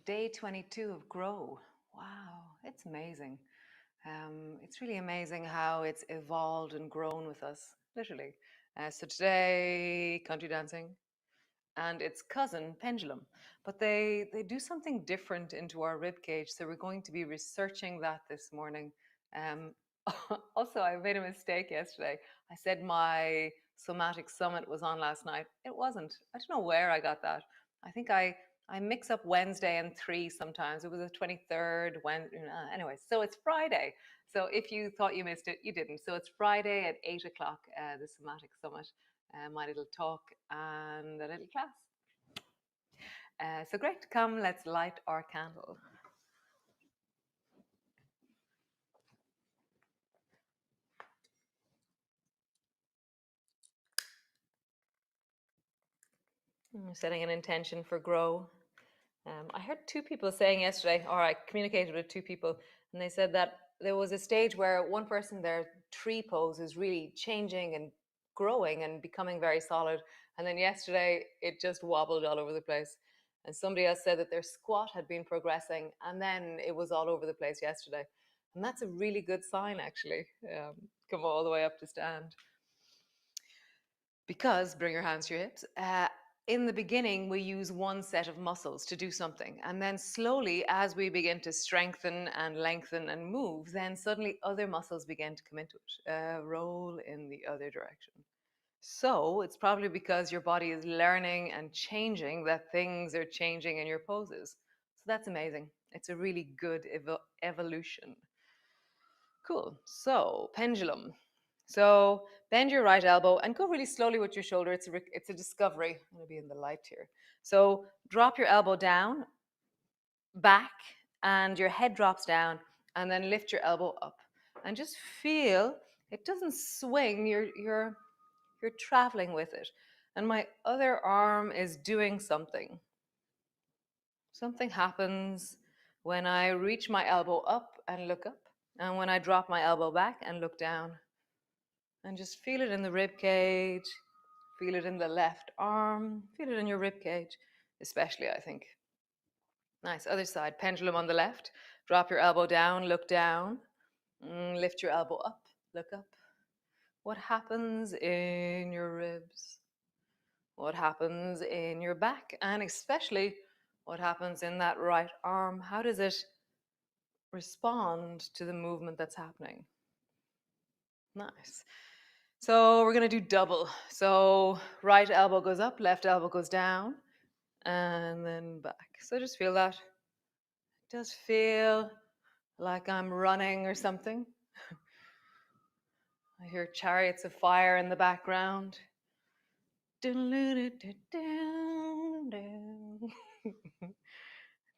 day 22 of Grow. Wow, it's amazing. It's really amazing how it's evolved and grown with us, literally. So today, country dancing and its cousin, Pendulum. But they do something different into our rib cage, so we're going to be researching that this morning. Um, also, I made a mistake yesterday. I said my somatic summit was on last night. It wasn't. I don't know where I got that. I think I mix up Wednesday and 3 sometimes. It was the 23rd. Anyway, so it's Friday. So if you thought you missed it, you didn't. So it's Friday at 8 o'clock, the somatic summit, my little talk and a little class. So great. Come, let's light our candle. Setting an intention for Grow. I heard two people saying yesterday, or I communicated with two people, and they said that there was a stage where one person, their tree pose is really changing and growing and becoming very solid. And then yesterday, it just wobbled all over the place. And somebody else said that their squat had been progressing, and then it was all over the place yesterday. And that's a really good sign, actually. Come all the way up to stand. Because bring your hands to your hips. In the beginning, we use one set of muscles to do something. And then slowly, as we begin to strengthen and lengthen and move, then suddenly other muscles begin to come into it, roll in the other direction. So it's probably because your body is learning and changing that things are changing in your poses. So that's amazing. It's a really good evolution. Cool. So, pendulum. So bend your right elbow and go really slowly with your shoulder. It's a discovery. I'm going to be in the light here. So drop your elbow down, back, and your head drops down, and then lift your elbow up. And just feel it doesn't swing. You're traveling with it. And my other arm is doing something. Something happens when I reach my elbow up and look up, and when I drop my elbow back and look down. And just feel it in the rib cage, feel it in the left arm, feel it in your rib cage, especially, I think. Nice. Other side, pendulum on the left. Drop your elbow down, look down. Lift your elbow up, look up. What happens in your ribs? What happens in your back? And especially, what happens in that right arm? How does it respond to the movement that's happening? Nice. So we're going to do double. So right elbow goes up, left elbow goes down, and then back. So just feel that. It does feel like I'm running or something. I hear chariots of fire in the background.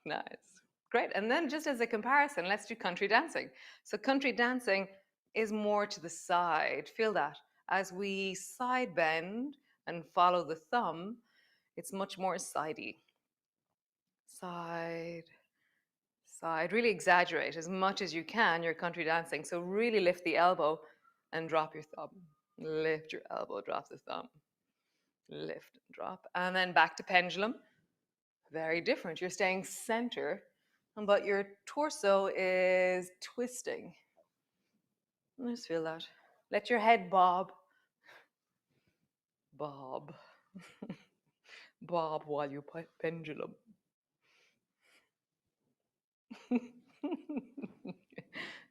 Nice. Great. And then just as a comparison, let's do country dancing. So country dancing is more to the side. Feel that. As we side bend and follow the thumb, it's much more sidey. Side, side. Really exaggerate as much as you can your country dancing. So really lift the elbow and drop your thumb. Lift your elbow, drop the thumb. Lift and drop. And then back to pendulum. Very different. You're staying center, but your torso is twisting. Just feel that. Let your head bob. Bob. Bob while you pendulum.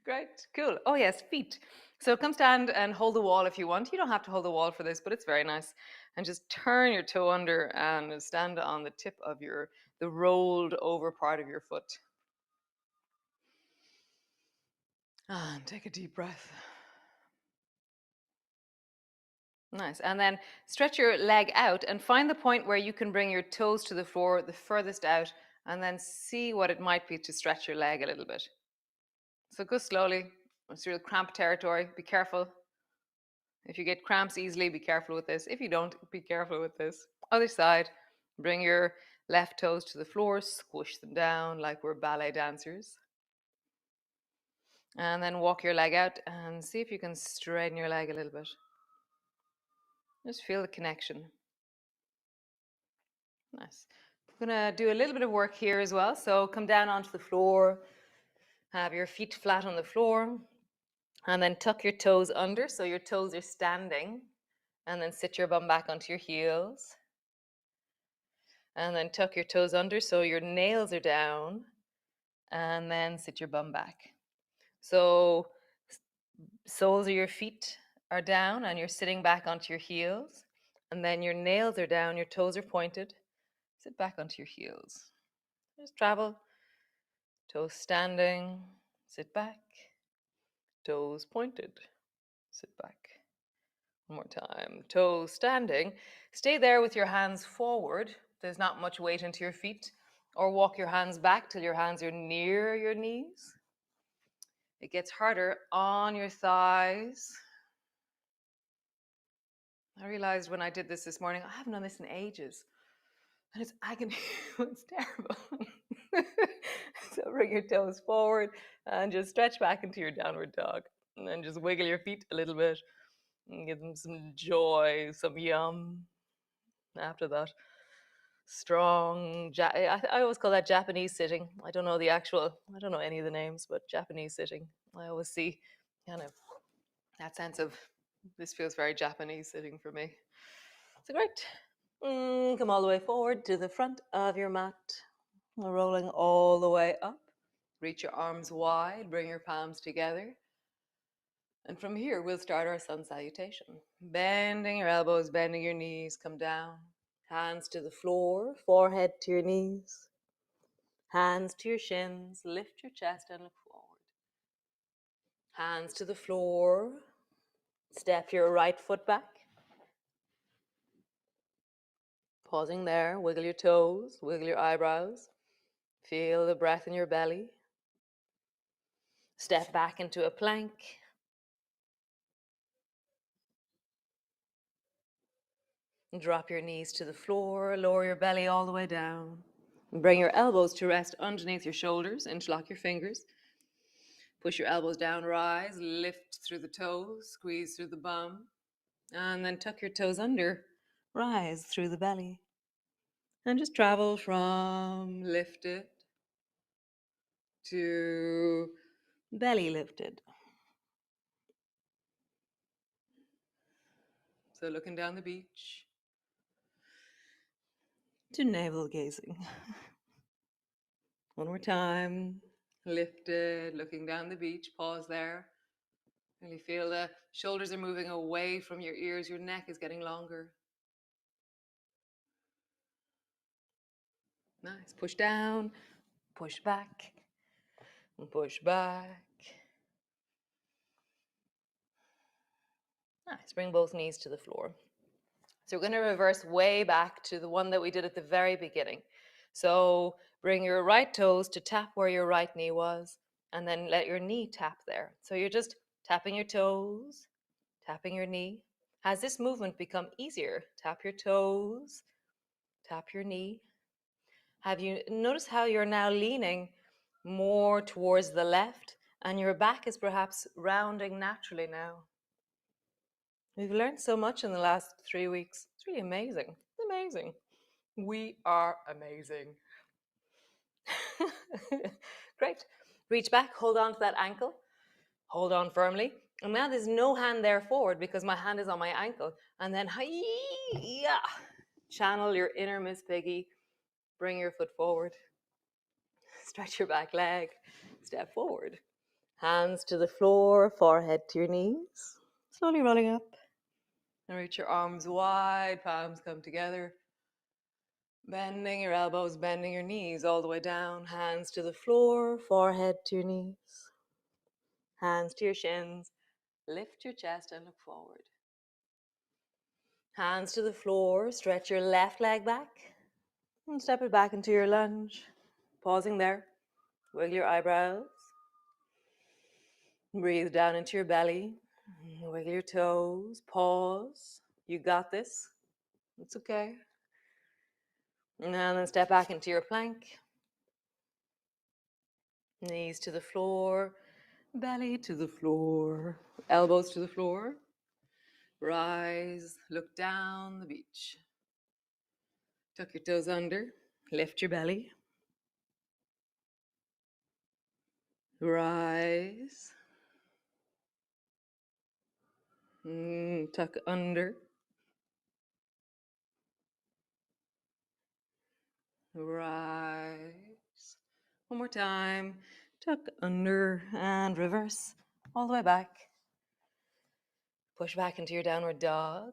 Great, cool. Oh yes, feet. So come stand and hold the wall if you want. You don't have to hold the wall for this, but it's very nice. And just turn your toe under and stand on the tip of the rolled over part of your foot. And take a deep breath. Nice. And then stretch your leg out and find the point where you can bring your toes to the floor, the furthest out, and then see what it might be to stretch your leg a little bit. So go slowly. It's real cramp territory. Be careful. If you get cramps easily, be careful with this. If you don't, be careful with this. Other side. Bring your left toes to the floor, squish them down like we're ballet dancers. And then walk your leg out and see if you can straighten your leg a little bit. Just feel the connection. Nice. I'm going to do a little bit of work here as well. So come down onto the floor, have your feet flat on the floor, and then tuck your toes under so your toes are standing, and then sit your bum back onto your heels. And then tuck your toes under so your nails are down, and then sit your bum back. So soles of your feet are down and you're sitting back onto your heels, and then your nails are down, your toes are pointed. Sit back onto your heels. Just travel. Toes standing, sit back. Toes pointed, sit back. One more time. Toes standing. Stay there with your hands forward. There's not much weight into your feet. Or walk your hands back till your hands are near your knees. It gets harder on your thighs. I realized when I did this morning, I haven't done this in ages. And it's agony. It's terrible. So bring your toes forward and just stretch back into your downward dog. And then just wiggle your feet a little bit and give them some joy, some yum. After that, strong. I always call that Japanese sitting. I don't know any of the names, but Japanese sitting. I always see kind of that sense of this feels very Japanese sitting for me. So great. Come all the way forward to the front of your mat. Rolling all the way up. Reach your arms wide, bring your palms together. And from here, we'll start our sun salutation. Bending your elbows, bending your knees, come down. Hands to the floor, forehead to your knees. Hands to your shins, lift your chest and look forward. Hands to the floor, step your right foot back. Pausing there, wiggle your toes, wiggle your eyebrows. Feel the breath in your belly. Step back into a plank. Drop your knees to the floor, lower your belly all the way down. Bring your elbows to rest underneath your shoulders, interlock your fingers. Push your elbows down, rise, lift through the toes, squeeze through the bum, and then tuck your toes under, rise through the belly. And just travel from lifted to belly lifted. So looking down the beach to navel gazing. One more time. Lifted, looking down the beach. Pause there. Really feel the shoulders are moving away from your ears. Your neck is getting longer. Nice. Push down, push back, and push back. Nice. Bring both knees to the floor. So we're going to reverse way back to the one that we did at the very beginning. So bring your right toes to tap where your right knee was, and then let your knee tap there. So you're just tapping your toes, tapping your knee. Has this movement become easier? Tap your toes, tap your knee. Have you noticed how you're now leaning more towards the left, and your back is perhaps rounding naturally now? We've learned so much in the last 3 weeks. It's really amazing. It's amazing. We are amazing. Great. Reach back, hold on to that ankle. Hold on firmly. And now there's no hand there forward because my hand is on my ankle. And then, yeah, channel your inner Miss Piggy. Bring your foot forward. Stretch your back leg. Step forward. Hands to the floor, forehead to your knees. Slowly rolling up. And reach your arms wide, palms come together. Bending your elbows, bending your knees all the way down. Hands to the floor, forehead to your knees. Hands to your shins. Lift your chest and look forward. Hands to the floor, stretch your left leg back. And step it back into your lunge. Pausing there. Wiggle your eyebrows. Breathe down into your belly. Wiggle your toes. Pause. You got this. It's okay. And then step back into your plank. Knees to the floor. Belly to the floor. Elbows to the floor. Rise. Look down the beach. Tuck your toes under. Lift your belly. Rise. Tuck under. Rise. One more time. Tuck under and reverse. All the way back. Push back into your downward dog.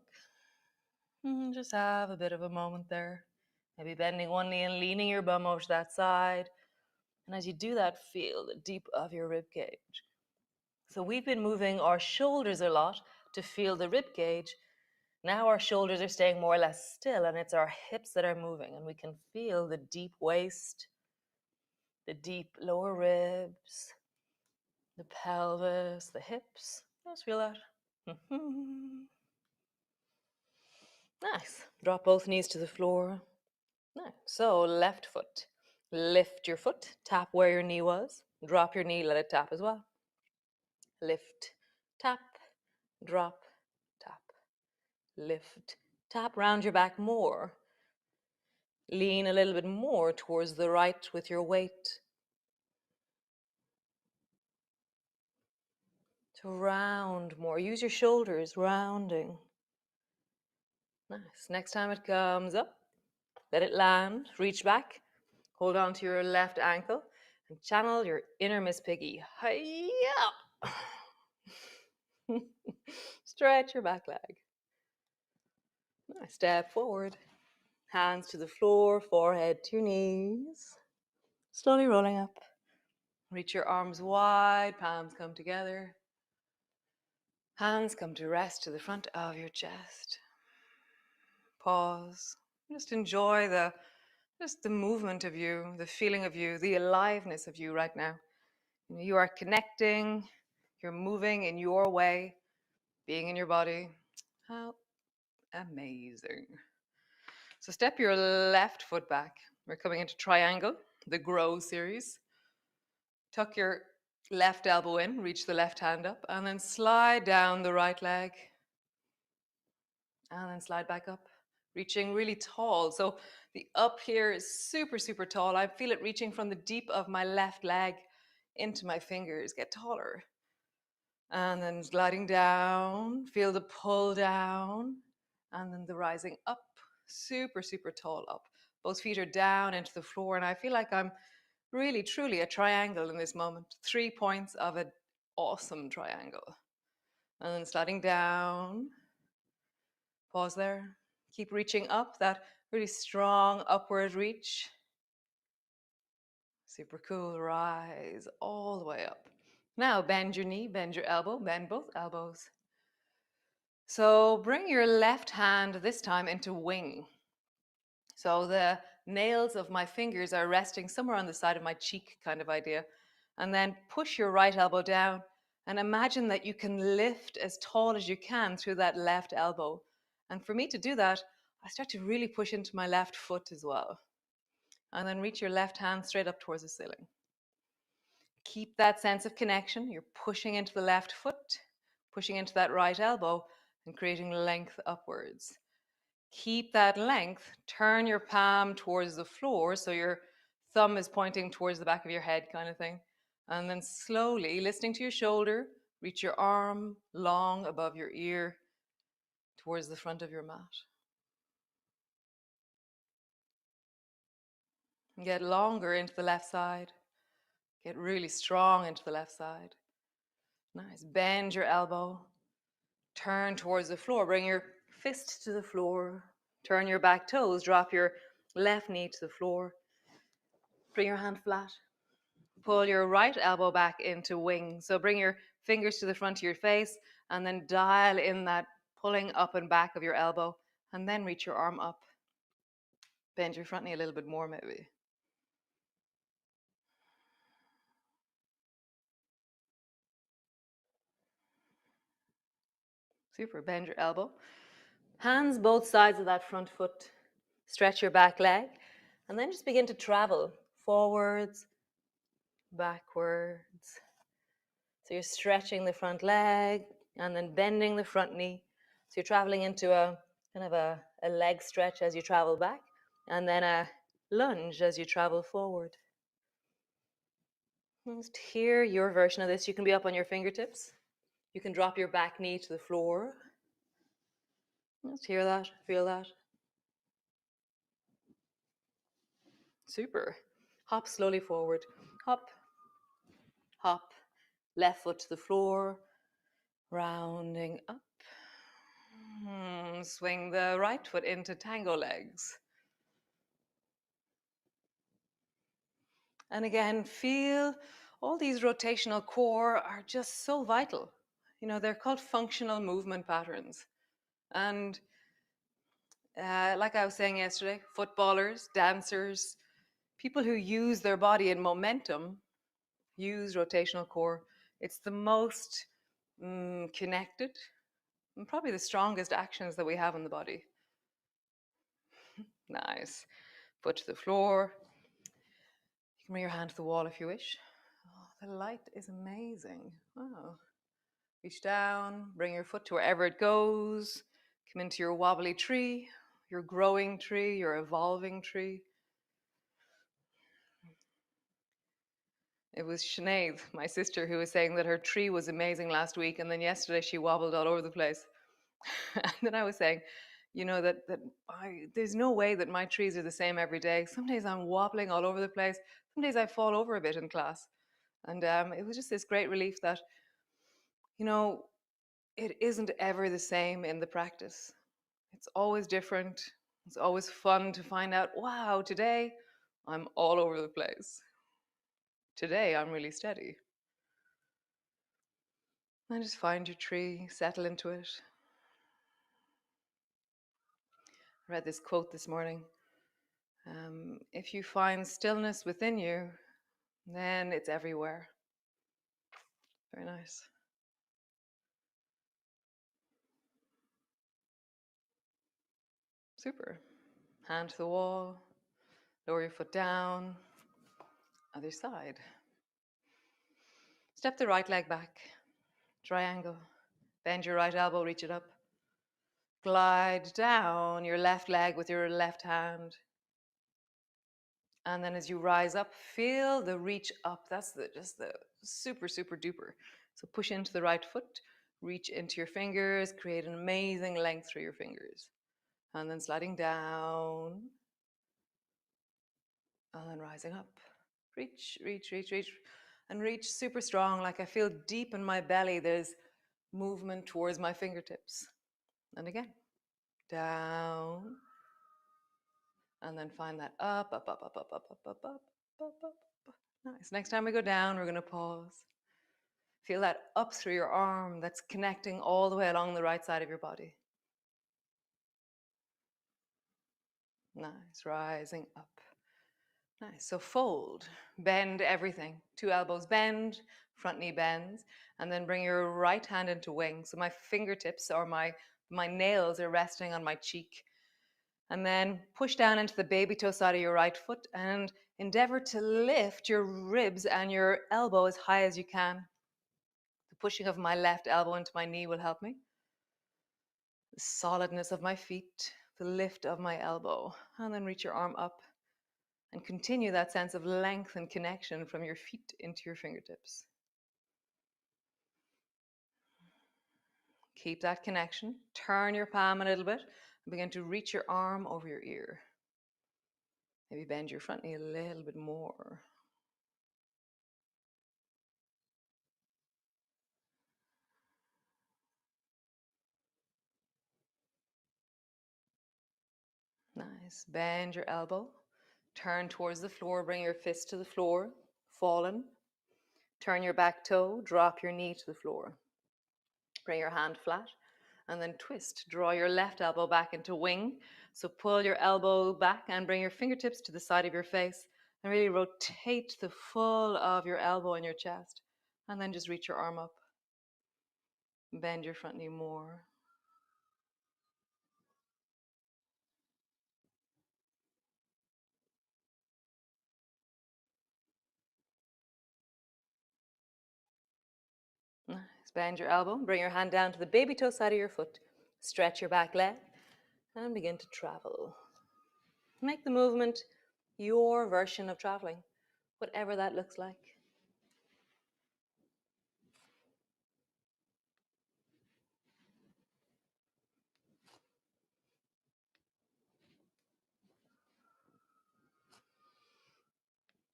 Just have a bit of a moment there. Maybe bending one knee and leaning your bum over to that side. And as you do that, feel the deep of your rib cage. So we've been moving our shoulders a lot to feel the rib cage. Now our shoulders are staying more or less still, and it's our hips that are moving, and we can feel the deep waist, the deep lower ribs, the pelvis, the hips. Just feel that. Nice. Drop both knees to the floor. Nice. So left foot. Lift your foot. Tap where your knee was. Drop your knee. Let it tap as well. Lift, tap, drop, tap. Lift, tap. Round your back more. Lean a little bit more towards the right with your weight. To round more. Use your shoulders, rounding. Nice. Next time it comes up, let it land. Reach back. Hold on to your left ankle and channel your inner Miss Piggy. Hi-ya! Stretch your back leg. Nice. Step forward. Hands to the floor, forehead to your knees. Slowly rolling up. Reach your arms wide, palms come together. Hands come to rest to the front of your chest. Pause. Just enjoy the movement of you, the feeling of you, the aliveness of you right now. You are connecting, you're moving in your way, being in your body. How amazing. So step your left foot back. We're coming into triangle, the grow series. Tuck your left elbow in, reach the left hand up, and then slide down the right leg. And then slide back up, reaching really tall. So the up here is super, super tall. I feel it reaching from the deep of my left leg into my fingers. Get taller. And then gliding down, feel the pull down, and then the rising up, super, super tall up. Both feet are down into the floor, and I feel like I'm really, truly a triangle in this moment. 3 points of an awesome triangle. And then sliding down, pause there. Keep reaching up, that really strong upward reach. Super cool, rise all the way up. Now bend your knee, bend your elbow, bend both elbows. So bring your left hand this time into wing. So the nails of my fingers are resting somewhere on the side of my cheek, kind of idea. And then push your right elbow down and imagine that you can lift as tall as you can through that left elbow. And for me to do that, I start to really push into my left foot as well. And then reach your left hand straight up towards the ceiling. Keep that sense of connection. You're pushing into the left foot, pushing into that right elbow, and creating length upwards. Keep that length. Turn your palm towards the floor so your thumb is pointing towards the back of your head, kind of thing. And then slowly, listening to your shoulder, reach your arm long above your ear towards the front of your mat. And get longer into the left side. Get really strong into the left side. Nice. Bend your elbow. Turn towards the floor. Bring your fist to the floor. Turn your back toes. Drop your left knee to the floor. Bring your hand flat. Pull your right elbow back into wing. So bring your fingers to the front of your face and then dial in that pulling up and back of your elbow and then reach your arm up. Bend your front knee a little bit more maybe. Super. Bend your elbow. Hands both sides of that front foot. Stretch your back leg and then just begin to travel forwards, backwards. So you're stretching the front leg and then bending the front knee. So you're traveling into a kind of a leg stretch as you travel back, and then a lunge as you travel forward. Just hear your version of this. You can be up on your fingertips. You can drop your back knee to the floor. Just hear that, feel that. Super. Hop slowly forward. Hop, hop. Left foot to the floor. Rounding up. Swing the right foot into tango legs. And again, feel all these rotational core are just so vital. You know, they're called functional movement patterns. And like I was saying yesterday, footballers, dancers, people who use their body in momentum use rotational core. It's the most connected and probably the strongest actions that we have in the body. Nice. Foot to the floor. You can bring your hand to the wall if you wish. Oh, the light is amazing. Wow. Reach down, bring your foot to wherever it goes. Come into your wobbly tree, your growing tree, your evolving tree. It was Sinead, my sister, who was saying that her tree was amazing last week, and then yesterday she wobbled all over the place. And then I was saying, you know, there's no way that my trees are the same every day. Some days I'm wobbling all over the place. Some days I fall over a bit in class. And it was just this great relief that, you know, it isn't ever the same in the practice. It's always different. It's always fun to find out, wow, today I'm all over the place. Today I'm really steady. And just find your tree, settle into it. I read this quote this morning. If you find stillness within you, then it's everywhere. Very nice. Super. Hand to the wall, lower your foot down, other side. Step the right leg back, triangle. Bend your right elbow, reach it up. Glide down your left leg with your left hand. And then as you rise up, feel the reach up. That's just the super, super duper. So push into the right foot, reach into your fingers, create an amazing length through your fingers. And then sliding down. And then rising up. Reach, reach, reach, reach. And reach super strong. Like I feel deep in my belly, there's movement towards my fingertips. And again, down. And then find that up, up, up, up, up, up, up, up, up, up, up. Nice. Next time we go down, we're going to pause. Feel that up through your arm that's connecting all the way along the right side of your body. Nice. Rising up. Nice. So fold, bend everything. 2 elbows bend, front knee bends, and then bring your right hand into wing. So my fingertips or my nails are resting on my cheek. And then push down into the baby toe side of your right foot and endeavor to lift your ribs and your elbow as high as you can. The pushing of my left elbow into my knee will help me. The solidness of my feet, the lift of my elbow, and then reach your arm up and continue that sense of length and connection from your feet into your fingertips. Keep that connection. Turn your palm a little bit and begin to reach your arm over your ear. Maybe bend your front knee a little bit more. Nice. Bend your elbow. Turn towards the floor. Bring your fist to the floor. Fallen. Turn your back toe. Drop your knee to the floor. Bring your hand flat. And then twist. Draw your left elbow back into wing. So pull your elbow back and bring your fingertips to the side of your face. And really rotate the full of your elbow in your chest. And then just reach your arm up. Bend your front knee more. Nice. Bend your elbow. Bring your hand down to the baby toe side of your foot. Stretch your back leg and begin to travel. Make the movement your version of traveling, whatever that looks like.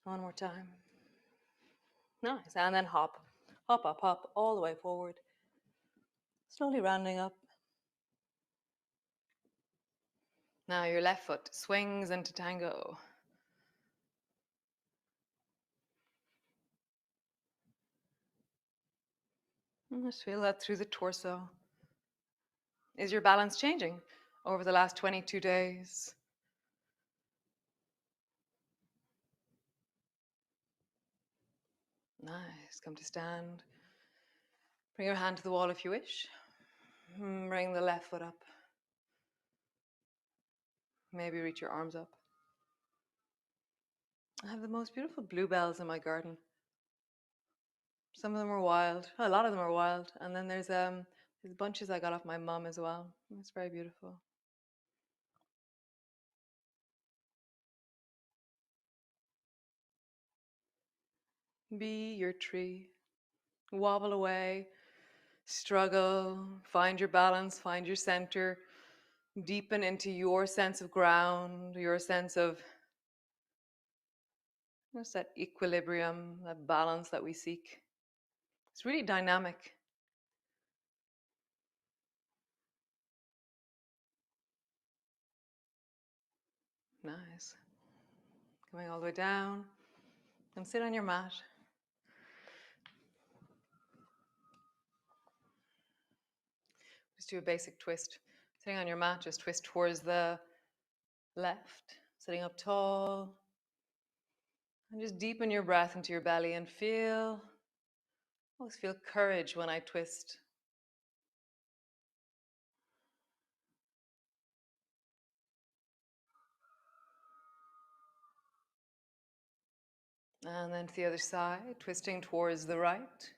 One more time. Nice. And then hop. Hop, hop, hop, all the way forward. Slowly rounding up. Now your left foot swings into tango. And just feel that through the torso. Is your balance changing over the last 22 days? Nice. Come to stand. Bring your hand to the wall if you wish. Bring the left foot up. Maybe reach your arms up. I have the most beautiful bluebells in my garden. Some of them are wild. A lot of them are wild. And then there's bunches I got off my mum as well. It's very beautiful. Be your tree. Wobble away. Struggle. Find your balance. Find your center. Deepen into your sense of ground, your sense of just that equilibrium, that balance that we seek. It's really dynamic. Nice. Going all the way down. And sit on your mat. Just do a basic twist. Sitting on your mat, just twist towards the left. Sitting up tall. And just deepen your breath into your belly and always feel courage when I twist. And then to the other side, twisting towards the right.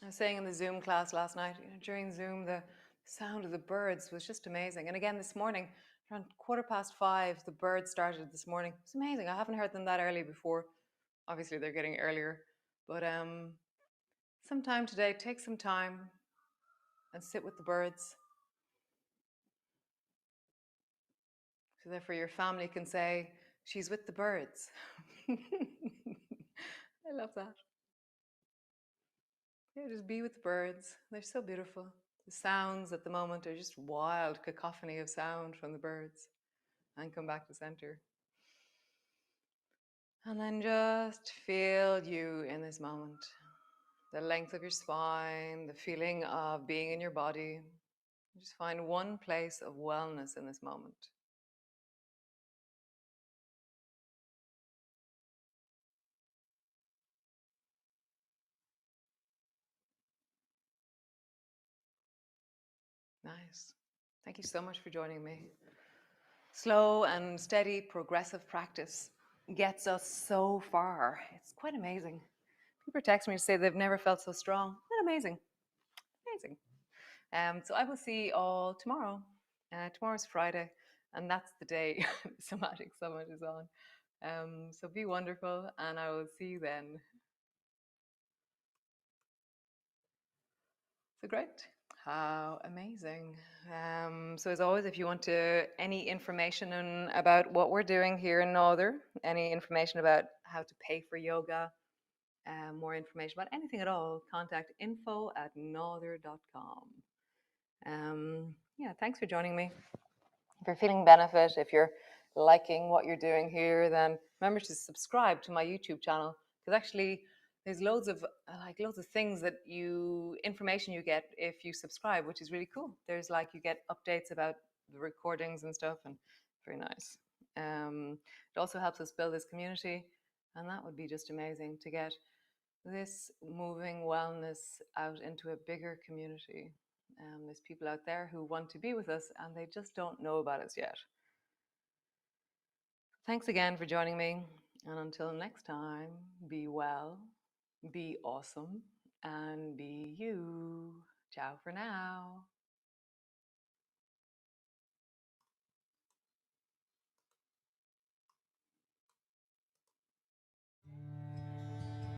I was saying in the Zoom class last night, during Zoom, the sound of the birds was just amazing. And again, this morning, around 5:15, the birds started this morning. It's amazing. I haven't heard them that early before. Obviously, they're getting earlier. But sometime today, take some time and sit with the birds. So therefore your family can say, she's with the birds. I love that. Yeah, just be with the birds. They're so beautiful. The sounds at the moment are just wild cacophony of sound from the birds. And come back to center. And then just feel you in this moment. The length of your spine, the feeling of being in your body. Just find one place of wellness in this moment. Nice. Thank you so much for joining me. Slow and steady, progressive practice gets us so far. It's quite amazing. People text me to say they've never felt so strong. Isn't that amazing? Amazing. So I will see you all tomorrow. Tomorrow's Friday, and that's the day Somatic Summit is on. So be wonderful, and I will see you then. So great. How amazing. So as always, if you want any information about what we're doing here in Northern, any information about how to pay for yoga, more information about anything at all, contact info@norther.com. Yeah, thanks for joining me. If you're feeling benefit, if you're liking what you're doing here, then remember to subscribe to my YouTube channel, because actually there's loads of things that information you get if you subscribe, which is really cool. There's you get updates about the recordings and stuff, and very nice. It also helps us build this community, and that would be just amazing to get this moving wellness out into a bigger community. There's people out there who want to be with us and they just don't know about us yet. Thanks again for joining me. And until next time, be well, be awesome, and be you. Ciao for now.